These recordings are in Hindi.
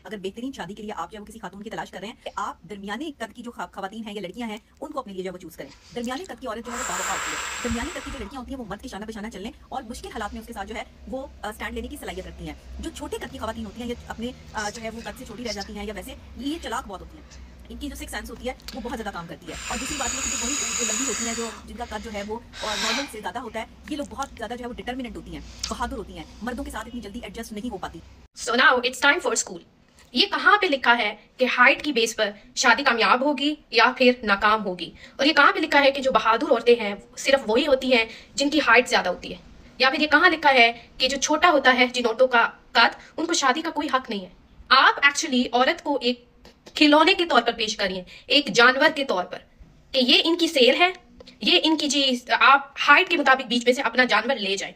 अगर बेहतरीन शादी के लिए आप जो है वो किसी खातून की तलाश कर रहे हैं, आप दरमियाने कद की जो खवातीन हैं या लड़कियां हैं उनको अपने लिए जो है वो चूज करें। दरमियाने कद की औरत जो है वो बावफा होती है। दरमियाने कद की जो लड़कियां होती हैं वो मर्द के शाना बशाना चलने और मुश्किल हालात में उसके साथ जो है वो स्टैंड लेने की सलाहियत रखती हैं। जो छोटे कद की खवातीन होती हैं या अपने जो है वो कद से छोटी रह जाती हैं या वैसे ये चालाक बहुत होती हैं, इनकी जो सिक्स सेंस होती है वो बहुत ज़्यादा काम करती है। और दूसरी बात ये कि वही जो लंबी होती हैं, जो जिनका कद जो है वो नॉर्मल से ज़्यादा होता है, ये लोग बहुत ज़्यादा जो है वो डिटर्मिनेंट होती हैं, बहादुर होती हैं, मर्दों के साथ इतनी जल्दी एडजस्ट नहीं हो पाती। So now it's time for school. ये कहाँ पे लिखा है कि हाइट की बेस पर शादी कामयाब होगी या फिर नाकाम होगी? और ये कहाँ पे लिखा है कि जो बहादुर औरतें हैं सिर्फ वही होती हैं जिनकी हाइट ज्यादा होती है? या फिर ये कहाँ लिखा है कि जो छोटा होता है जिन औरतों का कद, उनको शादी का कोई हक नहीं है? आप एक्चुअली औरत को एक खिलौने के तौर पर पेश करिए, एक जानवर के तौर पर, कि ये इनकी सेल है, ये इनकी चीज, आप हाइट के मुताबिक बीच में से अपना जानवर ले जाए।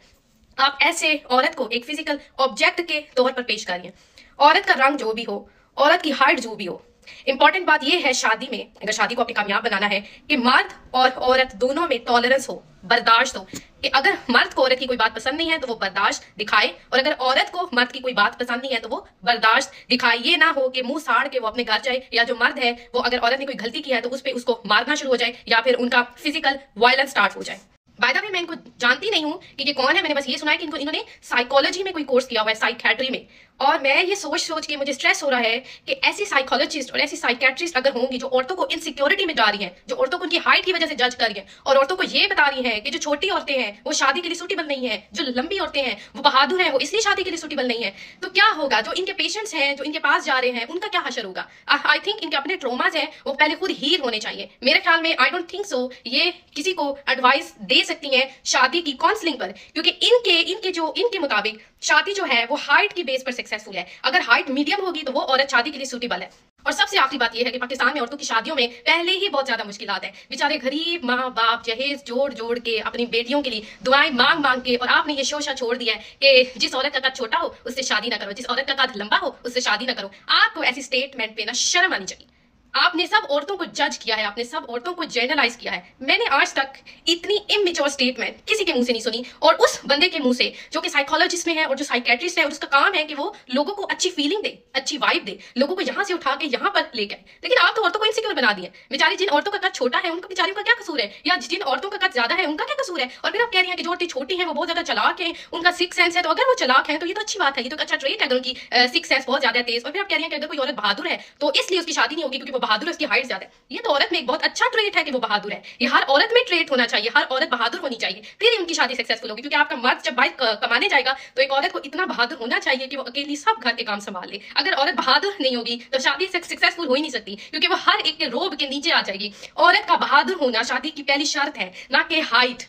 आप ऐसे औरत को एक फिजिकल ऑब्जेक्ट के तौर पर पेश करिए। औरत का रंग जो भी हो, औरत की हाइट जो भी हो, इंपॉर्टेंट बात यह है शादी में, अगर शादी को अपनी कामयाब बनाना है, कि मर्द और औरत दोनों में टॉलरेंस हो, बर्दाश्त हो, कि अगर मर्द को औरत की कोई बात पसंद नहीं है तो वो बर्दाश्त दिखाए, और अगर औरत को मर्द की कोई बात पसंद नहीं है तो वो बर्दाश्त दिखाए। ये ना हो कि मुंह साड़ के वो अपने घर जाए, या जो मर्द है वो अगर औरत ने कोई गलती की है तो उस पर उसको मारना शुरू हो जाए या फिर उनका फिजिकल वायलेंस स्टार्ट हो जाए। बाय द वे, मैं इनको जानती नहीं हूँ कि ये कौन है, मैंने बस ये सुना है कि इन्होंने साइकोलॉजी में कोई कोर्स किया हुआ है, साइकेट्री में। और मैं ये सोच के मुझे स्ट्रेस हो रहा है कि ऐसी साइकोलॉजिस्ट और ऐसी साइकेट्रिस्ट अगर होंगी जो औरतों को इनसिक्योरिटी में डाल रही हैं, जो औरतों को उनकी हाइट की वजह से जज कर रही हैं, और औरतों को ये बता रही हैं कि जो छोटी औरतें हैं वो शादी के लिए सूटेबल नहीं है, जो लंबी औरतें हैं वो बहादुर हैं, वो इसलिए शादी के लिए सूटेबल नहीं है, तो क्या होगा? जो इनके पेशेंट्स हैं, जो इनके पास जा रहे हैं, उनका क्या हशर होगा? आई थिंक इनके अपने ट्रोमाज हैं वो पहले खुद हील होने चाहिए। मेरे ख्याल में, आई डोंट थिंक सो ये किसी को एडवाइस दे सकती हैं शादी की काउंसलिंग पर, क्योंकि इनके मुताबिक शादी जो है वो हाइट की बेस पर सक्सेसफुल है। अगर हाइट मीडियम होगी तो वो औरत शादी के लिए सूटेबल है। और सबसे आखिरी बात यह है कि पाकिस्तान में औरतों की शादियों में पहले ही बहुत ज्यादा मुश्किलात है। बेचारे गरीब माँ बाप जहेज जोड़ के अपनी बेटियों के लिए दुआएं मांग के, और आपने ये शोशा छोड़ दिया है कि जिस औरत का कद छोटा हो उससे शादी ना करो, जिस औरत का कद लंबा हो उससे शादी ना करो। आपको ऐसी स्टेटमेंट पे ना शर्म आनी चाहिए। आपने सब औरतों को जज किया है, आपने सब औरतों को जनरलाइज किया है। मैंने आज तक इतनी इमेच्योर स्टेटमेंट किसी के मुंह से नहीं सुनी, और उस बंदे के मुंह से जो कि साइकोलॉजिस्ट में है और जो साइकेट्रिस्ट है, और उसका काम है कि वो लोगों को अच्छी फीलिंग दे, अच्छी वाइब दे, लोगों को यहाँ से उठा के यहाँ पर लेके आए। लेकिन आप तो औरतों को इनसिक्योर बना दिए। बेचारी जिन औरतों का कद छोटा है उनका, बेचारियों का क्या कसूर है? या जिन औरतों का कद ज्यादा है उनका क्या कसूर है? और फिर आप कह रही हैं कि जो औरतें छोटी हैं वो बहुत ज्यादा चालाक हैं, उनका सिक्स सेंस है। तो अगर वो चालाक है तो ये तो अच्छी बात है, ये तो अच्छा ट्रेट है अगर उनकी सिक्स सेंस बहुत ज्यादा तेज। और फिर आप कह रही हैं कि अगर कोई औरत बहादुर है तो इसलिए उसकी शादी नहीं होगी क्योंकि वो बहादुर है, उसकी हाइट ज्यादा है। ये तो औरत में एक बहुत अच्छा ट्रेट है कि वो बहादुर है। ये हर औरत में ट्रेट होना चाहिए, हर औरत बहादुर होनी चाहिए, फिर ही उनकी शादी सक्सेसफुल होगी। क्योंकि आपका मर्द जब बाइक कमाने जाएगा तो एक औरत को इतना बहादुर होना चाहिए कि वो अकेली सब घर के काम संभाल ले। अगर औरत बहादुर नहीं होगी तो शादी सक्सेसफुल हो ही नहीं सकती, क्योंकि वो हर एक के रोब के नीचे आ जाएगी। औरत का बहादुर होना शादी की पहली शर्त है, ना कि हाइट।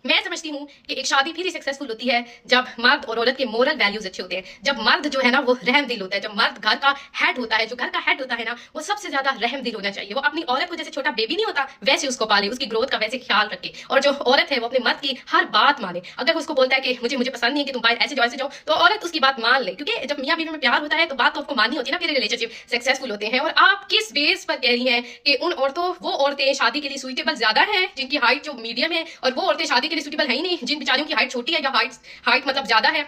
मैं समझती हूँ कि एक शादी फिर ही सक्सेसफुल होती है जब मर्द और औरत के मोरल वैल्यूज अच्छे होते हैं, जब मर्द जो है ना वो रहम दिल होता है, जब मर्द घर का हेड होता है। जो घर का हेड होता है ना वो सबसे ज्यादा रहम दिल होना चाहिए। वो अपनी औरत को जैसे छोटा बेबी नहीं होता वैसे उसको पाले, उसकी ग्रोथ का वैसे ख्याल रखे, और जो औरत है वो अपने मर्द की हर बात माने। अगर उसको बोलता है कि मुझे पसंद नहीं है कि तुम बाहर ऐसे जाओ, तो औरत उसकी बात मान ले, क्योंकि जब मियां बीवी में प्यार होता है तो बात तो आपको माननी होती है ना, फिर रिलेशनशिप सक्सेसफुल होते हैं। और आप किस बेस पर कह रही हैं कि वो औरतें शादी के लिए सुइटेबल ज्यादा है जिनकी हाइट जो मीडियम है, और वो औरतें शादी के लिए सुइटेबल है ही नहीं जिन बेचारियों की हाइट छोटी है या हाइट मतलब ज्यादा है?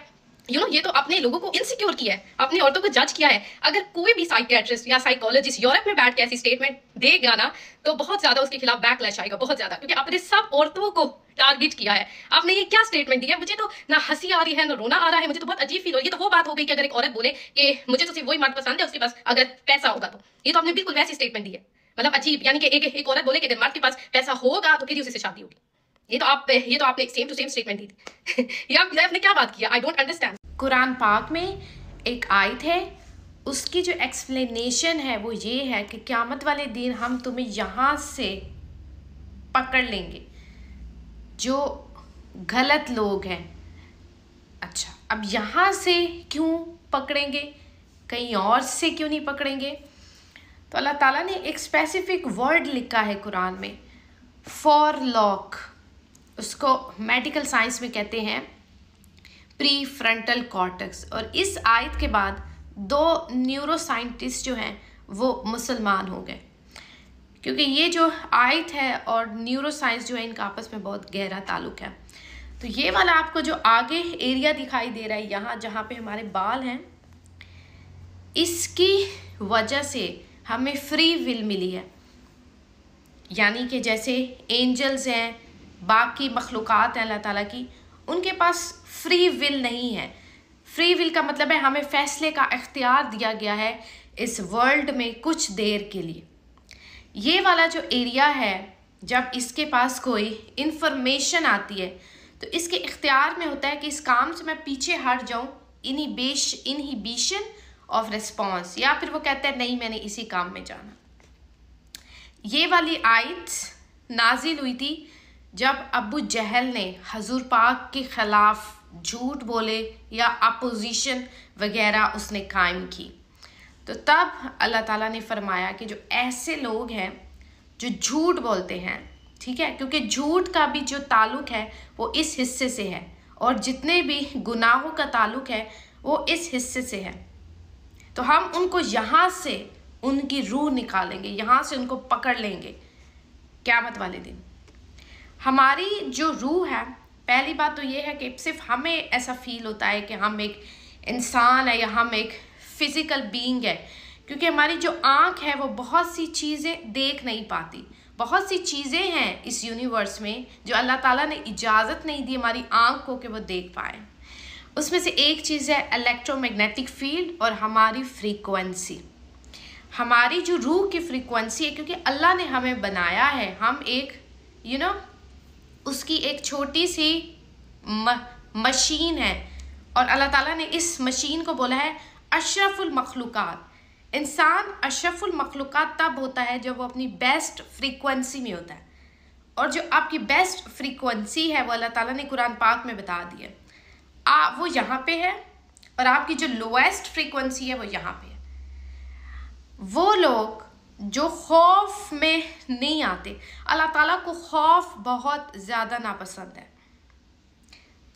ये तो अपने लोगों को इनसिक्योर किया है, अपनी औरतों को जज किया है। अगर कोई भी साइकेट्रिस्ट या साइकोलॉजिस्ट यूरोप में बैठ के ऐसी स्टेटमेंट देगा ना तो बहुत ज्यादा उसके खिलाफ बैकलैश आएगा, बहुत ज्यादा, क्योंकि अपने सब औरतों को टारगेट किया है। आपने ये क्या स्टेटमेंट दिया? मुझे तो ना हंसी आ रही है ना रोना आ रहा है, मुझे तो बहुत अजीब फील हो रही है। ये तो वो बात हो गई कि अगर एक औरत बोले कि मुझे तो सिर्फ वही मर्द पसंद है उसके पास अगर पैसा होगा, तो ये तो आपने बिल्कुल वैसी स्टेटमेंट दी है, मतलब अजीब। यानी कि एक औरत बोले कि अगर मर्द के पास पैसा होगा तो फिर ही उससे शादी होगी। ये तो आपने सेम टू सेम स्टेटमेंट दी थी। ये आपने क्या बात किया? I don't understand. कुरान पाक में एक आयत है, उसकी जो एक्सप्लेनेशन है वो ये है कि क़यामत वाले दिन हम तुम्हें यहाँ से पकड़ लेंगे जो गलत लोग हैं। अच्छा, अब यहाँ से क्यों पकड़ेंगे, कहीं और से क्यों नहीं पकड़ेंगे? तो अल्लाह ताला ने एक स्पेसिफिक वर्ड लिखा है कुरान में, फोरलॉक। उसको मेडिकल साइंस में कहते हैं प्री फ्रंटल कॉर्टेक्स। और इस आयत के बाद 2 न्यूरो साइंटिस्ट जो हैं वो मुसलमान हो गए, क्योंकि ये जो आयत है और न्यूरो साइंस जो है इनका आपस में बहुत गहरा ताल्लुक है। तो ये वाला आपको जो आगे एरिया दिखाई दे रहा है, यहाँ जहाँ पे हमारे बाल हैं, इसकी वजह से हमें फ्री विल मिली है, यानी कि जैसे एंजल्स हैं, बाकी मखलूक़ात हैं अल्लाह ताला की, उनके पास फ्री विल नहीं है। फ्री विल का मतलब है हमें फैसले का इख्तियार दिया गया है इस वर्ल्ड में कुछ देर के लिए। ये वाला जो एरिया है, जब इसके पास कोई इंफॉर्मेशन आती है तो इसके इख्तियार में होता है कि इस काम से मैं पीछे हट जाऊं, इनहिबिशन ऑफ रिस्पॉन्स, या फिर वो कहता है नहीं मैंने इसी काम में जाना। ये वाली आयत नाजिल हुई थी जब अबू जहल ने हजूर पाक के ख़िलाफ़ झूठ बोले या अपोजिशन वगैरह उसने कायम की। तो तब अल्लाह ताला ने फरमाया कि जो ऐसे लोग हैं जो झूठ बोलते हैं, ठीक है, क्योंकि झूठ का भी जो ताल्लुक़ है वो इस हिस्से से है, और जितने भी गुनाहों का ताल्लुक़ है वो इस हिस्से से है, तो हम उनको यहाँ से उनकी रूह निकालेंगे, यहाँ से उनको पकड़ लेंगे क़यामत वाले दिन। हमारी जो रूह है, पहली बात तो ये है कि सिर्फ हमें ऐसा फील होता है कि हम एक इंसान है या हम एक फ़िज़िकल बीइंग है, क्योंकि हमारी जो आँख है वो बहुत सी चीज़ें देख नहीं पाती। बहुत सी चीज़ें हैं इस यूनिवर्स में जो अल्लाह ताला ने इजाज़त नहीं दी हमारी आँख को कि वो देख पाए। उसमें से एक चीज़ है इलेक्ट्रोमैग्नेटिक फील्ड और हमारी फ्रीक्वेंसी। हमारी जो रूह की फ्रीक्वेंसी है, क्योंकि अल्लाह ने हमें बनाया है, हम एक उसकी एक छोटी सी मशीन है, और अल्लाह ताला ने इस मशीन को बोला है अशरफुल मखलूक़ात। इंसान अशरफुल मखलूक़ात तब होता है जब वो अपनी बेस्ट फ्रीक्वेंसी में होता है, और जो आपकी बेस्ट फ्रीक्वेंसी है वो अल्लाह ताला ने कुरान पाक में बता दी है, वो यहाँ पे है, और आपकी जो लोएस्ट फ्रीक्वेंसी है वो यहाँ पे है। वो लोग जो खौफ में नहीं आते, अल्लाह ताला को खौफ बहुत ज़्यादा नापसंद है।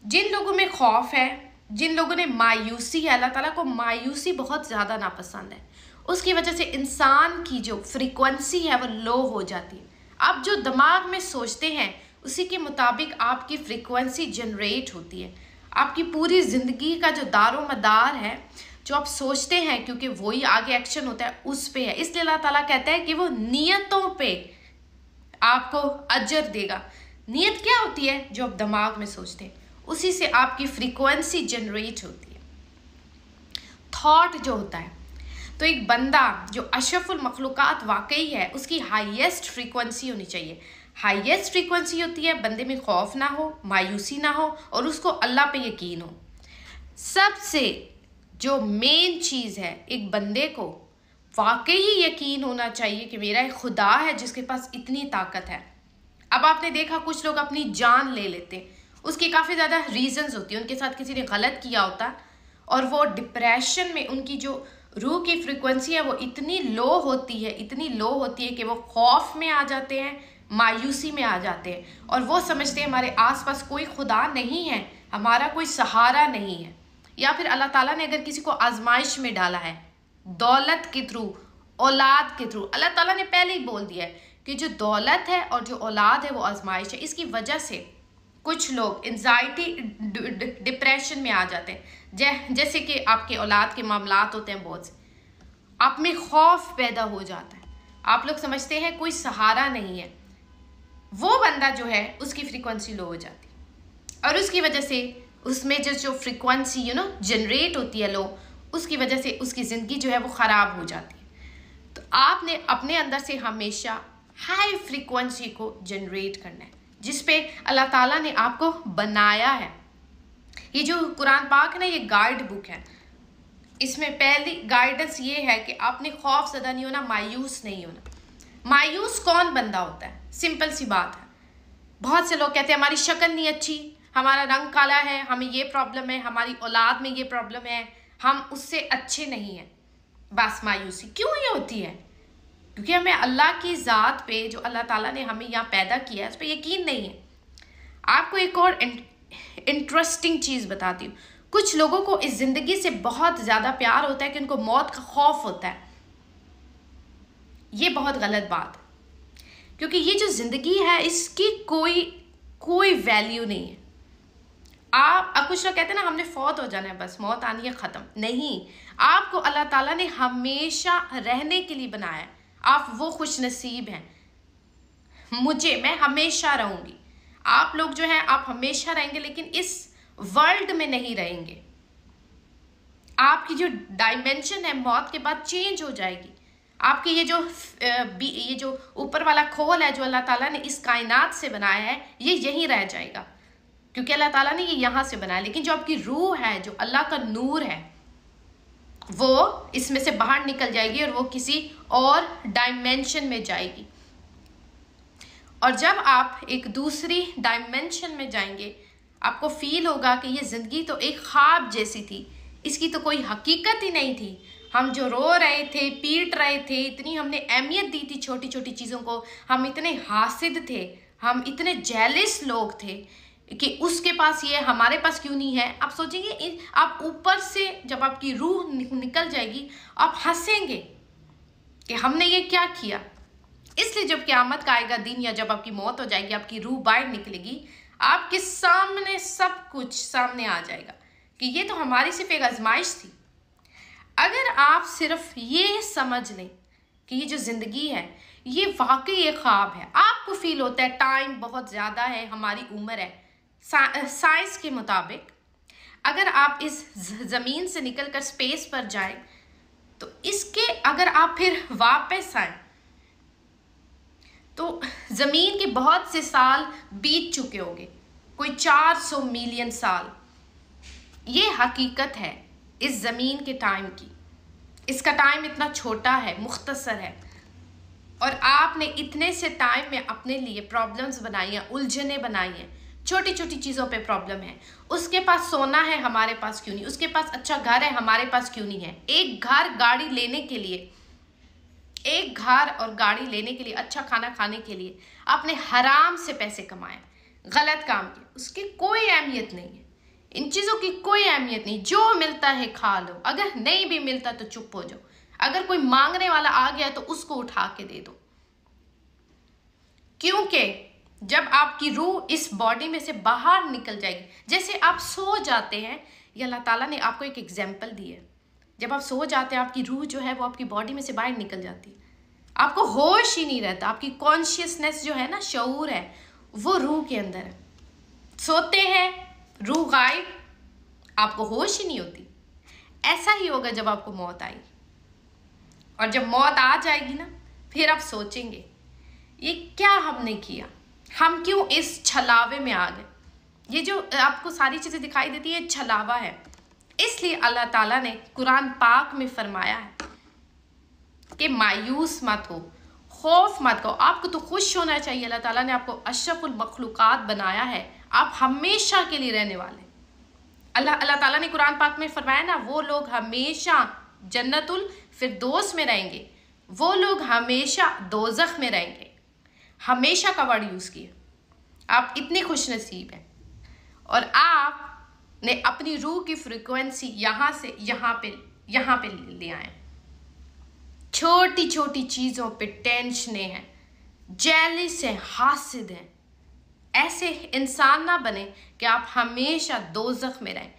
जिन लोगों में खौफ है, जिन लोगों ने मायूसी है, अल्लाह ताला को मायूसी बहुत ज़्यादा नापसंद है। उसकी वजह से इंसान की जो फ्रीक्वेंसी है वो लो हो जाती है। आप जो दिमाग में सोचते हैं उसी के मुताबिक आपकी फ्रीक्वेंसी जनरेट होती है। आपकी पूरी ज़िंदगी का जो दारो मदार है, जो आप सोचते हैं, क्योंकि वही आगे एक्शन होता है, उस पे है। इसलिए अल्लाह ताला कहता है कि वो नियतों पे आपको अजर देगा। नियत क्या होती है? जो आप दिमाग में सोचते हैं, उसी से आपकी फ्रीक्वेंसी जनरेट होती है। थॉट जो होता है, तो एक बंदा जो अशरफुल मखलूक़ात वाकई है, उसकी हाईएस्ट फ्रीक्वेंसी होनी चाहिए। हाईएस्ट फ्रीक्वेंसी होती है बंदे में खौफ ना हो, मायूसी ना हो, और उसको अल्लाह पे यकीन हो। सबसे जो मेन चीज़ है, एक बंदे को वाकई यकीन होना चाहिए कि मेरा एक खुदा है जिसके पास इतनी ताकत है। अब आपने देखा कुछ लोग अपनी जान ले लेते हैं, उसकी काफ़ी ज़्यादा रीजंस होती है, उनके साथ किसी ने गलत किया होता, और वो डिप्रेशन में उनकी जो रूह की फ्रीक्वेंसी है वो इतनी लो होती है कि वो खौफ में आ जाते हैं, मायूसी में आ जाते हैं, और वो समझते हैं हमारे आसपास कोई खुदा नहीं है, हमारा कोई सहारा नहीं है। या फिर अल्लाह ताला ने अगर किसी को आजमाइश में डाला है दौलत के थ्रू, औलाद के थ्रू, अल्लाह ताला ने पहले ही बोल दिया है कि जो दौलत है और जो औलाद है वो आजमाइश है। इसकी वजह से कुछ लोग एंजाइटी, डिप्रेशन में आ जाते हैं। जैसे कि आपके औलाद के मामलात होते हैं बहुत से, आप में खौफ पैदा हो जाता है, आप लोग समझते हैं कोई सहारा नहीं है। वो बंदा जो है उसकी फ्रीक्वेंसी लो हो जाती है, और उसकी वजह से उसमें जो फ्रीक्वेंसी जनरेट होती है लो, उसकी वजह से उसकी ज़िंदगी जो है वो ख़राब हो जाती है। तो आपने अपने अंदर से हमेशा हाई फ्रीक्वेंसी को जनरेट करना है, जिस पे अल्लाह ताला ने आपको बनाया है। ये जो कुरान पाक है ना, ये गाइड बुक है। इसमें पहली गाइडेंस ये है कि आपने खौफ ज़दा नहीं होना, मायूस नहीं होना। मायूस कौन बंदा होता है? सिंपल सी बात है। बहुत से लोग कहते हैं हमारी शक्ल नहीं अच्छी, हमारा रंग काला है, हमें ये प्रॉब्लम है, हमारी औलाद में ये प्रॉब्लम है, हम उससे अच्छे नहीं हैं। बस मायूसी क्यों ये होती है? क्योंकि हमें अल्लाह की ज़ात पे, जो अल्लाह ताला ने हमें यहाँ पैदा किया है, उस पर यकीन नहीं है। आपको एक और इंटरेस्टिंग चीज़ बताती हूँ। कुछ लोगों को इस ज़िंदगी से बहुत ज़्यादा प्यार होता है कि उनको मौत का खौफ होता है। ये बहुत गलत बात है, क्योंकि ये जो ज़िंदगी है इसकी कोई वैल्यू नहीं है। आप कुछ लोग कहते हैं ना हमने फौत हो जाना है, बस मौत आनी है, ख़त्म। नहीं, आपको अल्लाह ताला ने हमेशा रहने के लिए बनाया है। आप वो खुश नसीब हैं। मैं हमेशा रहूंगी, आप लोग जो है आप हमेशा रहेंगे, लेकिन इस वर्ल्ड में नहीं रहेंगे। आपकी जो डायमेंशन है मौत के बाद चेंज हो जाएगी। आपके ये जो ऊपर वाला खोल है जो अल्लाह ताला ने इस कायनात से बनाया है, ये यहीं रह जाएगा, क्योंकि अल्लाह ताला ने ये यहाँ से बनाया। लेकिन जो आपकी रूह है, जो अल्लाह का नूर है, वो इसमें से बाहर निकल जाएगी और वो किसी और डायमेंशन में जाएगी। और जब आप एक दूसरी डायमेंशन में जाएंगे, आपको फील होगा कि ये ज़िंदगी तो एक ख्वाब जैसी थी, इसकी तो कोई हकीकत ही नहीं थी। हम जो रो रहे थे, पीट रहे थे, इतनी हमने अहमियत दी थी छोटी छोटी चीज़ों को, हम इतने हासिद थे, हम इतने जेलस लोग थे कि उसके पास ये हमारे पास क्यों नहीं है। आप सोचेंगे, आप ऊपर से जब आपकी रूह निकल जाएगी, आप हंसेंगे कि हमने ये क्या किया। इसलिए जब क़यामत का आएगा दिन, या जब आपकी मौत हो जाएगी, आपकी रूह बाहर निकलेगी, आपके सामने सब कुछ सामने आ जाएगा कि ये तो हमारी सिर्फ एक आजमाइश थी। अगर आप सिर्फ ये समझ लें कि ये जो ज़िंदगी है ये वाकई एक ख्वाब है, आपको फील होता है टाइम बहुत ज़्यादा है, हमारी उम्र है साइंस के मुताबिक, अगर आप इस ज़मीन से निकलकर स्पेस पर जाएं, तो इसके अगर आप फिर वापस आए तो ज़मीन के बहुत से साल बीत चुके होंगे, कोई 400 मिलियन साल। ये हकीकत है इस ज़मीन के टाइम की। इसका टाइम इतना छोटा है, मुख्तसर है, और आपने इतने से टाइम में अपने लिए प्रॉब्लम्स बनाई हैं, उलझने बनाई हैं, छोटी छोटी चीज़ों पे प्रॉब्लम है। उसके पास सोना है, हमारे पास क्यों नहीं? उसके पास अच्छा घर है, हमारे पास क्यों नहीं है? एक घर गाड़ी लेने के लिए, एक घर और गाड़ी लेने के लिए, अच्छा खाना खाने के लिए आपने हराम से पैसे कमाए, गलत काम किए, उसकी कोई अहमियत नहीं है। इन चीज़ों की कोई अहमियत नहीं। जो मिलता है खा लो, अगर नहीं भी मिलता तो चुप हो जाओ। अगर कोई मांगने वाला आ गया तो उसको उठा के दे दो, क्योंकि जब आपकी रूह इस बॉडी में से बाहर निकल जाएगी, जैसे आप सो जाते हैं, ये अल्लाह ताला ने आपको एक एग्जाम्पल दी है। जब आप सो जाते हैं, आपकी रूह जो है वो आपकी बॉडी में से बाहर निकल जाती है, आपको होश ही नहीं रहता। आपकी कॉन्शियसनेस जो है ना, शऊर है, वो रूह के अंदर है। सोते हैं, रूह गायब, आपको होश ही नहीं होती। ऐसा ही होगा जब आपको मौत आएगी, और जब मौत आ जाएगी ना, फिर आप सोचेंगे ये क्या हमने किया, हम क्यों इस छलावे में आ गए। ये जो आपको सारी चीज़ें दिखाई देती है, छलावा है। इसलिए अल्लाह ताला ने कुरान पाक में फरमाया है कि मायूस मत हो, खौफ मत करो। आपको तो खुश होना चाहिए। अल्लाह ताला ने आपको अशरफुल मखलूकात बनाया है, आप हमेशा के लिए रहने वाले। अल्लाह ताला ने कुरान पाक में फरमाया ना, वो लोग हमेशा जन्नतुल फिरदौस में रहेंगे, वो लोग हमेशा दोज़ख में रहेंगे। हमेशा का वर्ड यूज़ किया। आप इतने खुश नसीब हैं, और आपने अपनी रूह की फ्रिक्वेंसी यहाँ से यहाँ पे ले आए। छोटी छोटी चीज़ों पे टेंशनें हैं, जेलिस हैं, हासिद हैं। ऐसे इंसान ना बने कि आप हमेशा दोज़ख में रहें।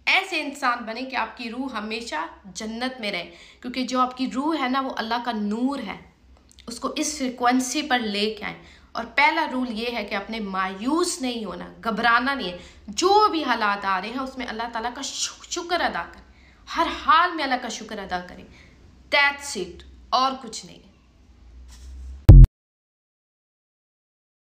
ऐसे इंसान बने कि आपकी रूह हमेशा जन्नत में रहे, क्योंकि जो आपकी रूह है ना, वो अल्लाह का नूर है। उसको इस फ्रिक्वेंसी पर लेके आए। और पहला रूल ये है कि अपने मायूस नहीं होना, घबराना नहीं है। जो भी हालात आ रहे हैं उसमें अल्लाह ताला का शुक्र अदा करें, हर हाल में अल्लाह का शुक्र अदा करें। दैट्स इट, और कुछ नहीं।